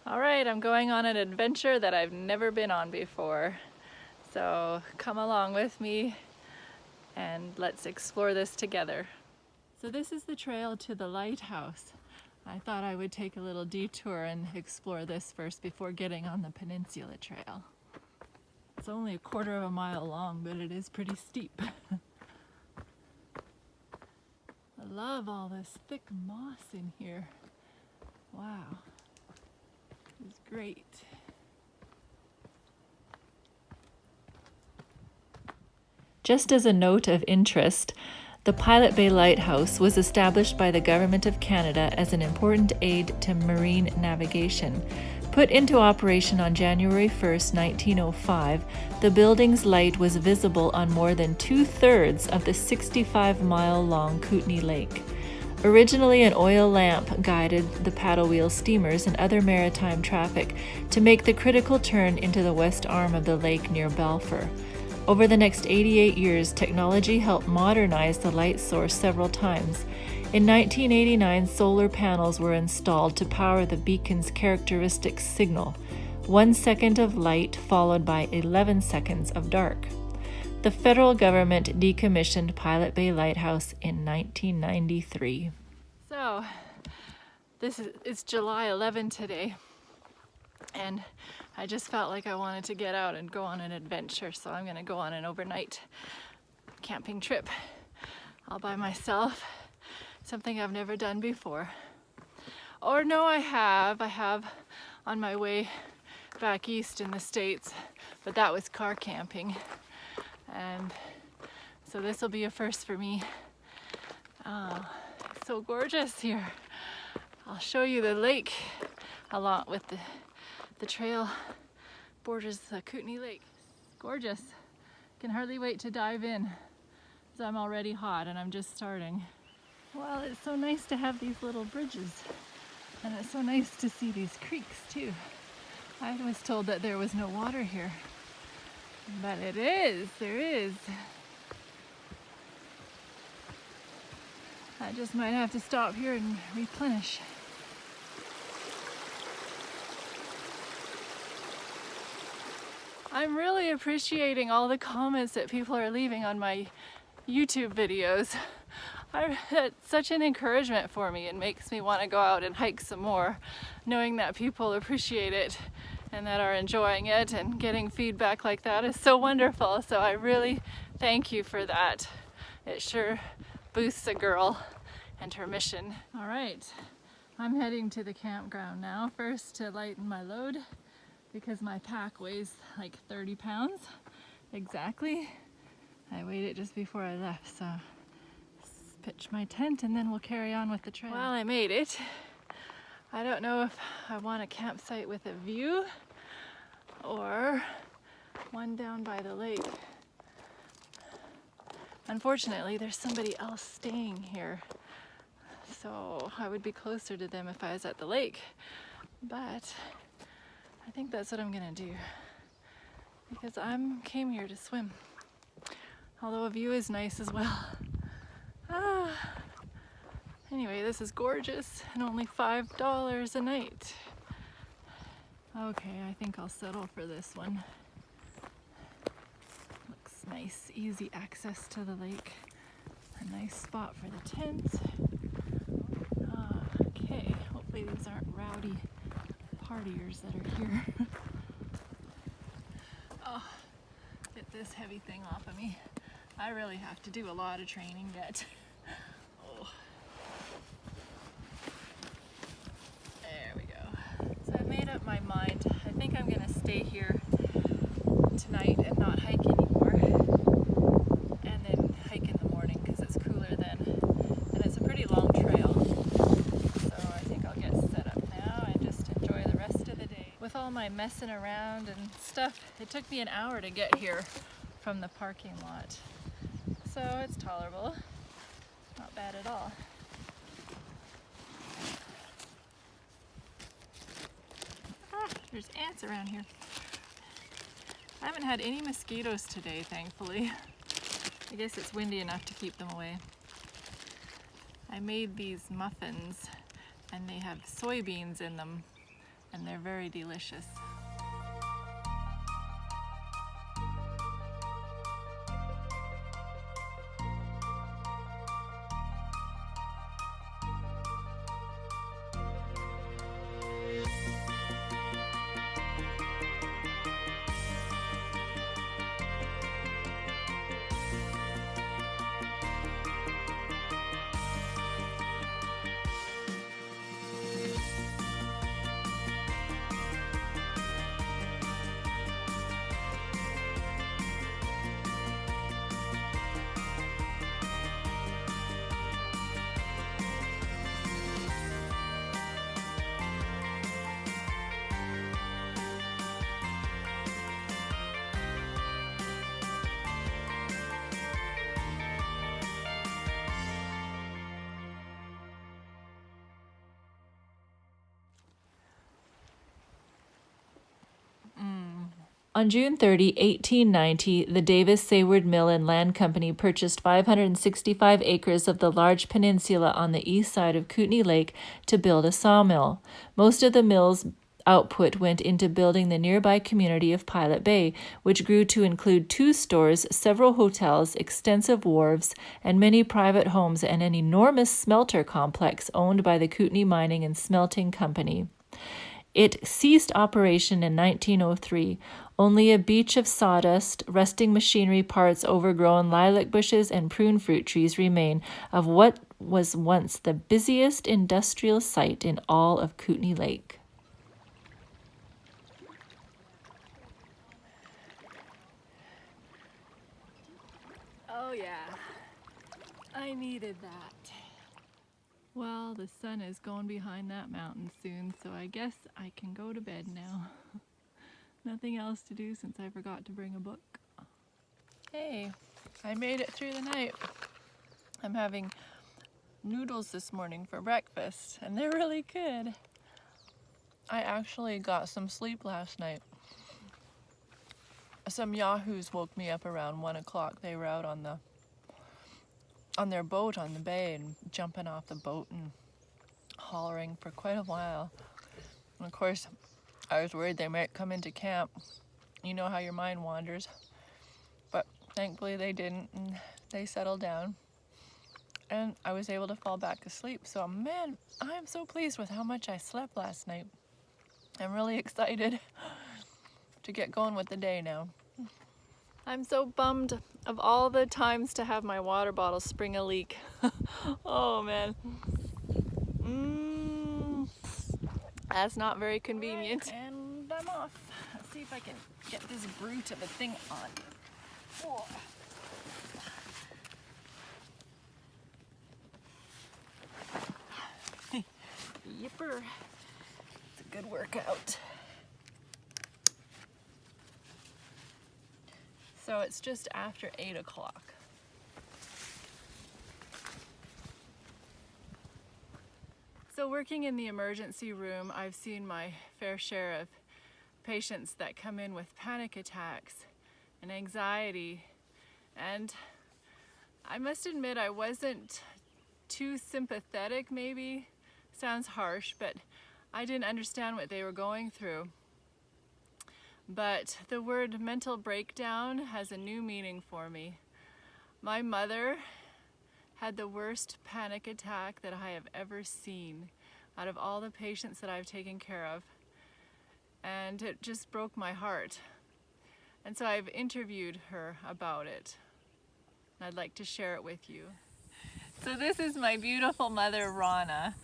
All right, I'm going on an adventure that I've never been on before. So come along with me and let's explore this together. So this is the trail to the lighthouse. I thought I would take a little detour and explore this first before getting on the Peninsula Trail. It's only 1/4 of a mile long, but it is pretty steep. I love all this thick moss in here. Wow. It's great. Just as a note of interest, the Pilot Bay Lighthouse was established by the Government of Canada as an important aid to marine navigation. Put into operation on January 1st, 1905, the building's light was visible on more than 2/3 of the 65-mile-long Kootenay Lake. Originally an oil lamp guided the paddle wheel steamers and other maritime traffic to make the critical turn into the west arm of the lake near Balfour. Over the next 88 years, technology helped modernize the light source several times. In 1989, solar panels were installed to power the beacon's characteristic signal, 1 second of light followed by 11 seconds of dark. The federal government decommissioned Pilot Bay Lighthouse in 1993. So, it's July 11 today, and I just felt like I wanted to get out and go on an adventure, so I'm gonna go on an overnight camping trip all by myself, something I've never done before. Or no, I have on my way back east in the States, but that was car camping. And so this will be a first for me. It's so gorgeous here. I'll show you the lake along with the trail borders the Kootenay Lake. Gorgeous. Can hardly wait to dive in because I'm already hot and I'm just starting. Well, it's so nice to have these little bridges, and it's so nice to see these creeks too. I was told that there was no water here. But it is, there is. I just might have to stop here and replenish. I'm really appreciating all the comments that people are leaving on my YouTube videos. It's such an encouragement for me. It makes me want to go out and hike some more, knowing that people appreciate it and that are enjoying it, and getting feedback like that is so wonderful. So I really thank you for that. It sure boosts a girl and her mission. All right, I'm heading to the campground now, first to lighten my load because my pack weighs like 30 pounds exactly. I weighed it just before I left, so pitch my tent and then we'll carry on with the trail. Well, I made it. I don't know if I want a campsite with a view or one down by the lake. Unfortunately, there's somebody else staying here, so I would be closer to them if I was at the lake. But I think that's what I'm gonna do because came here to swim. Although a view is nice as well. Anyway, this is gorgeous and only $5 a night. Okay, I think I'll settle for this one. Looks nice, easy access to the lake. A nice spot for the tent. Okay, hopefully these aren't rowdy partiers that are here. Oh, get this heavy thing off of me. I really have to do a lot of training yet. Oh. There we go. So I've made up my mind. I think I'm gonna stay here tonight and not hike anymore. And then hike in the morning because it's cooler then. And it's a pretty long trail. So I think I'll get set up now and just enjoy the rest of the day. With all my messing around and stuff, it took me an hour to get here from the parking lot. So it's tolerable. Not bad at all. There's ants around here. I haven't had any mosquitoes today, thankfully. I guess it's windy enough to keep them away. I made these muffins and they have soybeans in them and they're very delicious. On June 30, 1890, the Davis Sayward Mill and Land Company purchased 565 acres of the large peninsula on the east side of Kootenay Lake to build a sawmill. Most of the mill's output went into building the nearby community of Pilot Bay, which grew to include 2 stores, several hotels, extensive wharves, and many private homes, and an enormous smelter complex owned by the Kootenay Mining and Smelting Company. It ceased operation in 1903. Only a beach of sawdust, rusting machinery parts, overgrown lilac bushes, and prune fruit trees remain of what was once the busiest industrial site in all of Kootenay Lake. Oh yeah, I needed that. Well, the sun is going behind that mountain soon, so I guess I can go to bed now. Nothing else to do since I forgot to bring a book. Hey, I made it through the night. I'm having noodles this morning for breakfast, and they're really good. I actually got some sleep last night. Some yahoos woke me up around 1 o'clock. They were out on their boat on the bay and jumping off the boat and hollering for quite a while. And of course, I was worried they might come into camp. You know how your mind wanders. But thankfully they didn't, and they settled down. And I was able to fall back asleep. So man, I'm so pleased with how much I slept last night. I'm really excited to get going with the day now. I'm so bummed of all the times to have my water bottle spring a leak. Oh man. That's not very convenient. Right, and I'm off. Let's see if I can get this brute of a thing on. Oh. Yipper. It's a good workout. So it's just after 8 o'clock. So working in the emergency room, I've seen my fair share of patients that come in with panic attacks and anxiety. And I must admit I wasn't too sympathetic, maybe. Sounds harsh, but I didn't understand what they were going through. But the word mental breakdown has a new meaning for me. My mother had the worst panic attack that I have ever seen out of all the patients that I've taken care of. And it just broke my heart. And so I've interviewed her about it. And I'd like to share it with you. So this is my beautiful mother, Rana,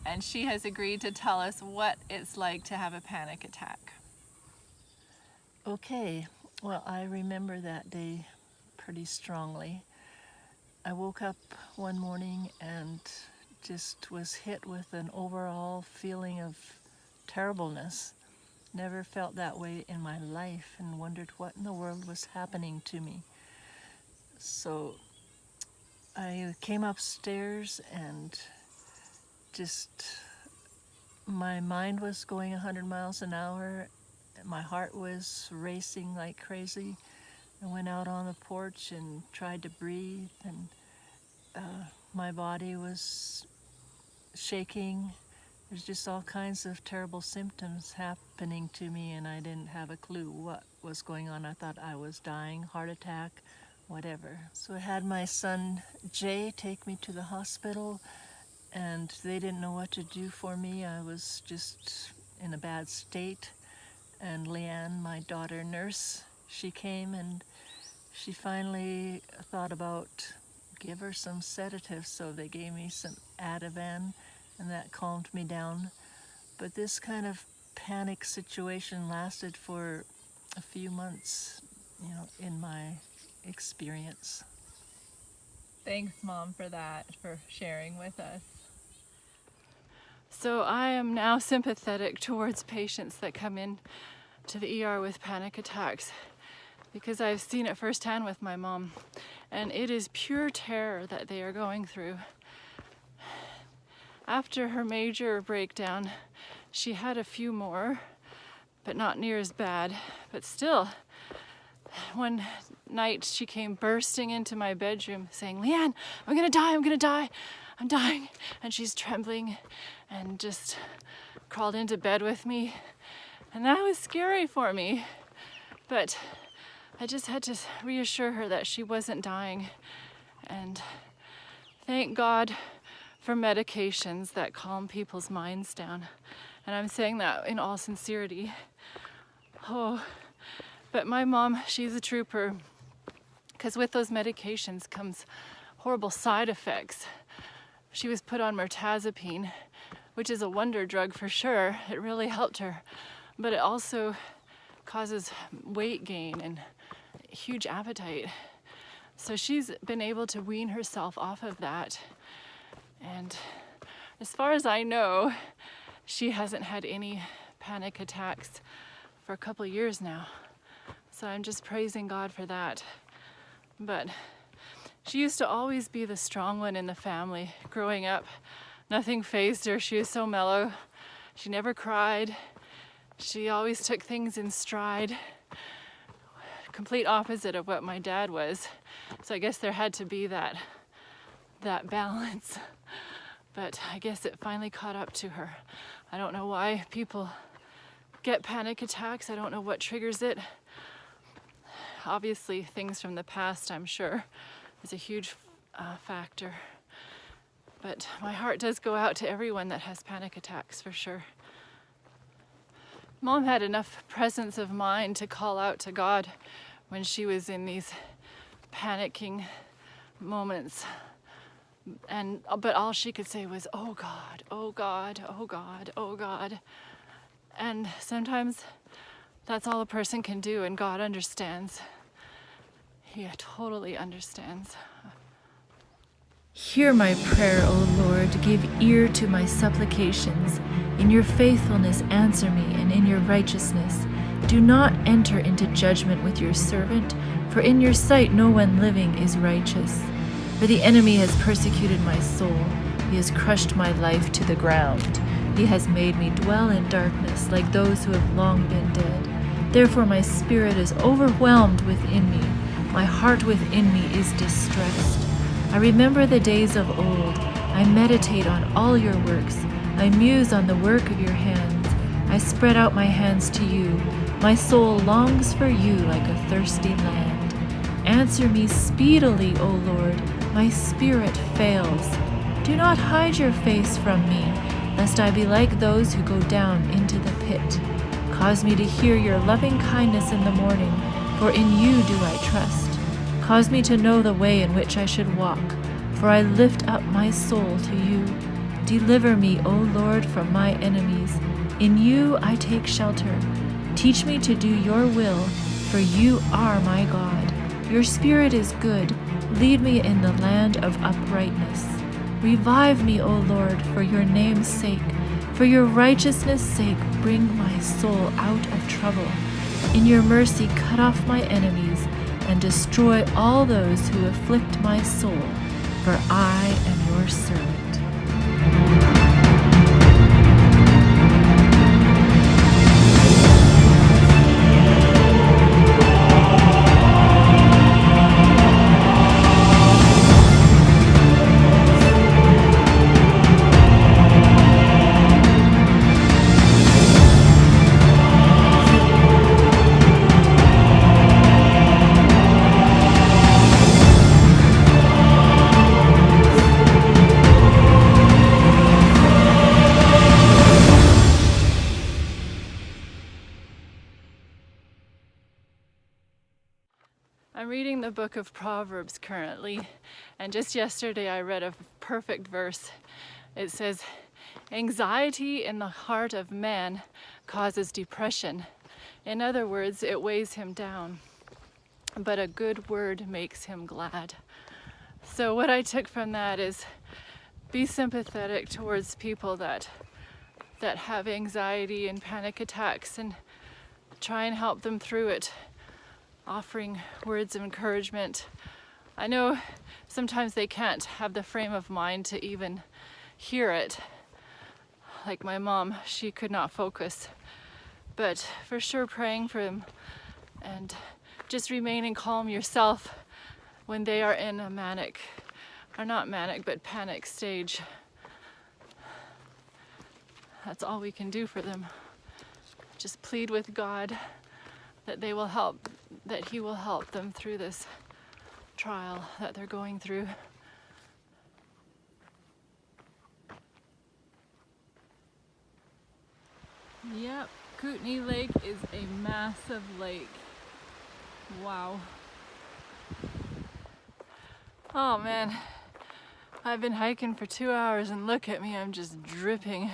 and she has agreed to tell us what it's like to have a panic attack. Okay, well, I remember that day pretty strongly. I woke up one morning and just was hit with an overall feeling of terribleness. Never felt that way in my life and wondered what in the world was happening to me. So I came upstairs and just my mind was going 100 miles an hour. My heart was racing like crazy. I went out on the porch and tried to breathe, and my body was shaking there's just all kinds of terrible symptoms happening to me, and I didn't have a clue what was going on. I thought I was dying, heart attack, whatever. So I had my son Jay take me to the hospital, and they didn't know what to do for me. I was just in a bad state. And Leanne, my daughter nurse, she came and she finally thought about give her some sedatives, so they gave me some Ativan, and that calmed me down. But this kind of panic situation lasted for a few months, in my experience. Thanks, Mom, for that, for sharing with us. So I am now sympathetic towards patients that come in to the ER with panic attacks, because I've seen it firsthand with my mom, and it is pure terror that they are going through. After her major breakdown, she had a few more, but not near as bad. But still, one night she came bursting into my bedroom saying, "Leanne, I'm gonna die, I'm dying." And she's trembling and just crawled into bed with me. And that was scary for me. But I just had to reassure her that she wasn't dying. And thank God for medications that calm people's minds down. And I'm saying that in all sincerity. Oh, but my mom, she's a trooper, because with those medications comes horrible side effects. She was put on mirtazapine, which is a wonder drug for sure. It really helped her, but it also causes weight gain and huge appetite. So she's been able to wean herself off of that. And as far as I know, she hasn't had any panic attacks for a couple of years now. So I'm just praising God for that. But she used to always be the strong one in the family. Growing up, nothing fazed her. She was so mellow. She never cried. She always took things in stride. Complete opposite of what my dad was. So I guess there had to be that balance. But I guess it finally caught up to her. I don't know why people get panic attacks. I don't know what triggers it. Obviously, things from the past, I'm sure, is a huge factor. But my heart does go out to everyone that has panic attacks, for sure. Mom had enough presence of mind to call out to God when she was in these panicking moments. But all she could say was, "Oh God, oh God, oh God, oh God." And sometimes that's all a person can do, and God understands. He totally understands. Hear my prayer, O Lord. Give ear to my supplications. In your faithfulness answer me, and in your righteousness. Do not enter into judgment with your servant, for in your sight no one living is righteous. For the enemy has persecuted my soul. He has crushed my life to the ground. He has made me dwell in darkness like those who have long been dead. Therefore my spirit is overwhelmed within me. My heart within me is distressed. I remember the days of old. I meditate on all your works. I muse on the work of your hands. I spread out my hands to you. My soul longs for you like a thirsty land. Answer me speedily, O Lord. My spirit fails. Do not hide your face from me, lest I be like those who go down into the pit. Cause me to hear your loving kindness in the morning, for in you do I trust. Cause me to know the way in which I should walk, for I lift up my soul to you. Deliver me, O Lord, from my enemies. In you I take shelter. Teach me to do your will, for you are my God. Your spirit is good. Lead me in the land of uprightness. Revive me, O Lord, for your name's sake. For your righteousness' sake, bring my soul out of trouble. In your mercy, cut off my enemies and destroy all those who afflict my soul, for I am your servant. I'm reading the book of Proverbs currently, and just yesterday I read a perfect verse. It says, "Anxiety in the heart of man causes depression." In other words, it weighs him down, but a good word makes him glad. So what I took from that is be sympathetic towards people that have anxiety and panic attacks, and try and help them through it, offering words of encouragement. I know sometimes they can't have the frame of mind to even hear it. Like my mom, she could not focus. But for sure praying for them, and just remaining calm yourself when they are in a manic, or not manic, but panic stage. That's all we can do for them. Just plead with God that they will help, that He will help them through this trial that they're going through. Yep, Kootenay Lake is a massive lake. Wow. Oh man, I've been hiking for 2 hours and look at me, I'm just dripping.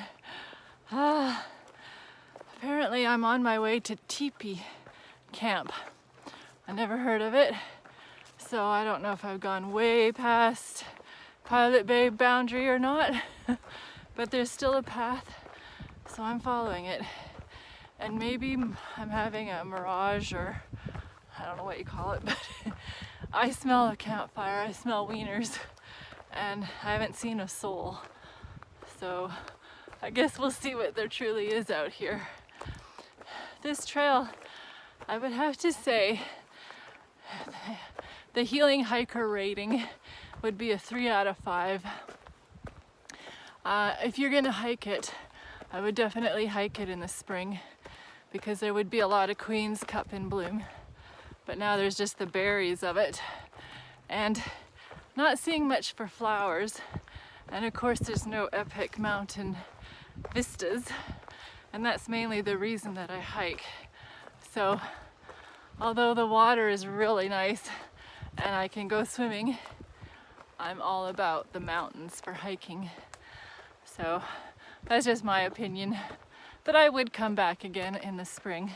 Apparently I'm on my way to teepee camp. I never heard of it, so I don't know if I've gone way past Pilot Bay boundary or not, but there's still a path, so I'm following it. And maybe I'm having a mirage, or I don't know what you call it, but I smell a campfire, I smell wieners, and I haven't seen a soul. So I guess we'll see what there truly is out here. This trail, I would have to say, the healing hiker rating would be a 3 out of 5. If you're gonna hike it, I would definitely hike it in the spring, because there would be a lot of Queen's Cup in bloom. But now there's just the berries of it, and not seeing much for flowers. And of course there's no epic mountain vistas, and that's mainly the reason that I hike. So although the water is really nice and I can go swimming, I'm all about the mountains for hiking. So that's just my opinion, but I would come back again in the spring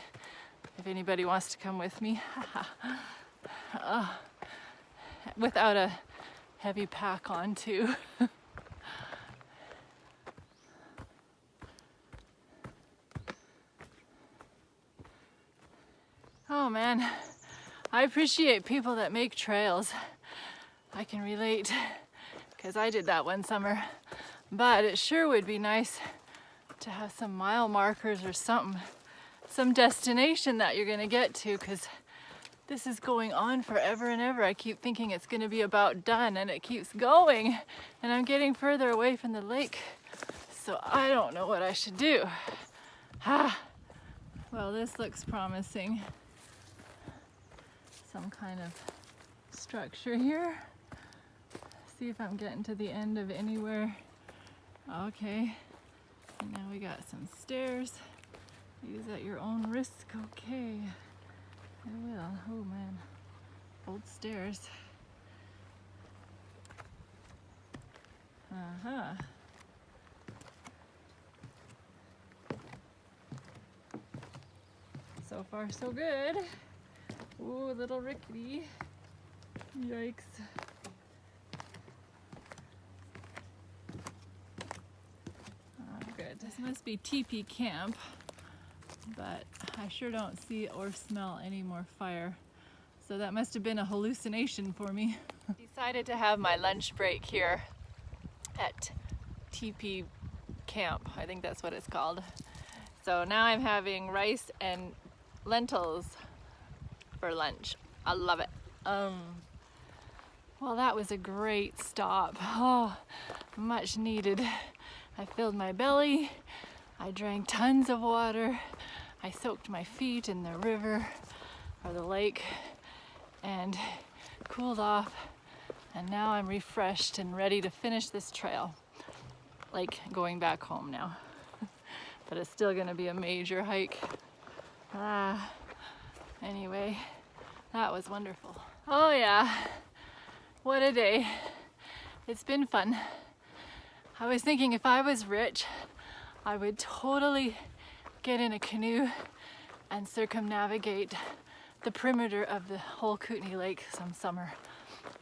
if anybody wants to come with me. Without a heavy pack on too. Oh man, I appreciate people that make trails. I can relate, because I did that one summer. But it sure would be nice to have some mile markers or something, some destination that you're gonna get to, because this is going on forever and ever. I keep thinking it's gonna be about done, and it keeps going, and I'm getting further away from the lake. So I don't know what I should do. Well, this looks promising. Some kind of structure here. See if I'm getting to the end of anywhere. Okay, and now we got some stairs. Use at your own risk. Okay, I will. Oh man, old stairs. So far so good. Ooh, a little rickety. Yikes. Oh, good. This must be teepee camp, but I sure don't see or smell any more fire. So that must have been a hallucination for me. Decided to have my lunch break here at teepee camp. I think that's what it's called. So now I'm having rice and lentils for lunch. I love it. Well, that was a great stop. Oh, much needed. I filled my belly. I drank tons of water. I soaked my feet in the river or the lake and cooled off. And now I'm refreshed and ready to finish this trail. Like going back home now. But it's still gonna be a major hike. Anyway, that was wonderful. Oh yeah, what a day. It's been fun. I was thinking if I was rich, I would totally get in a canoe and circumnavigate the perimeter of the whole Kootenay Lake some summer.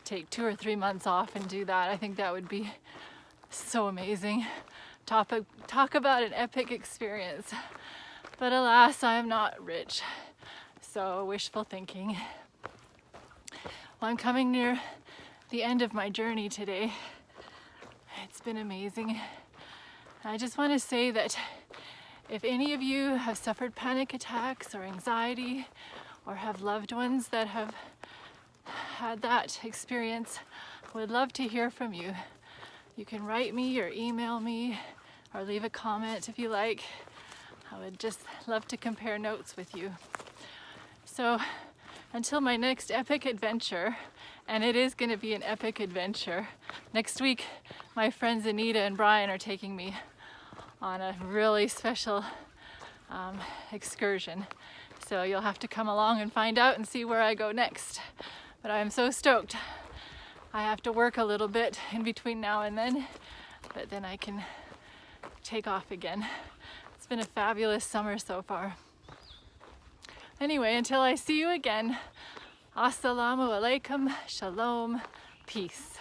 Take 2 or 3 months off and do that. I think that would be so amazing. Talk about an epic experience. But alas, I am not rich. So wishful thinking. Well, I'm coming near the end of my journey today. It's been amazing. I just want to say that if any of you have suffered panic attacks or anxiety or have loved ones that have had that experience, I would love to hear from you. You can write me or email me or leave a comment if you like. I would just love to compare notes with you. So until my next epic adventure, and it is going to be an epic adventure, next week my friends Anita and Brian are taking me on a really special excursion. So you'll have to come along and find out and see where I go next. But I'm so stoked. I have to work a little bit in between now and then, but then I can take off again. It's been a fabulous summer so far. Anyway, until I see you again, assalamu alaikum, shalom, peace.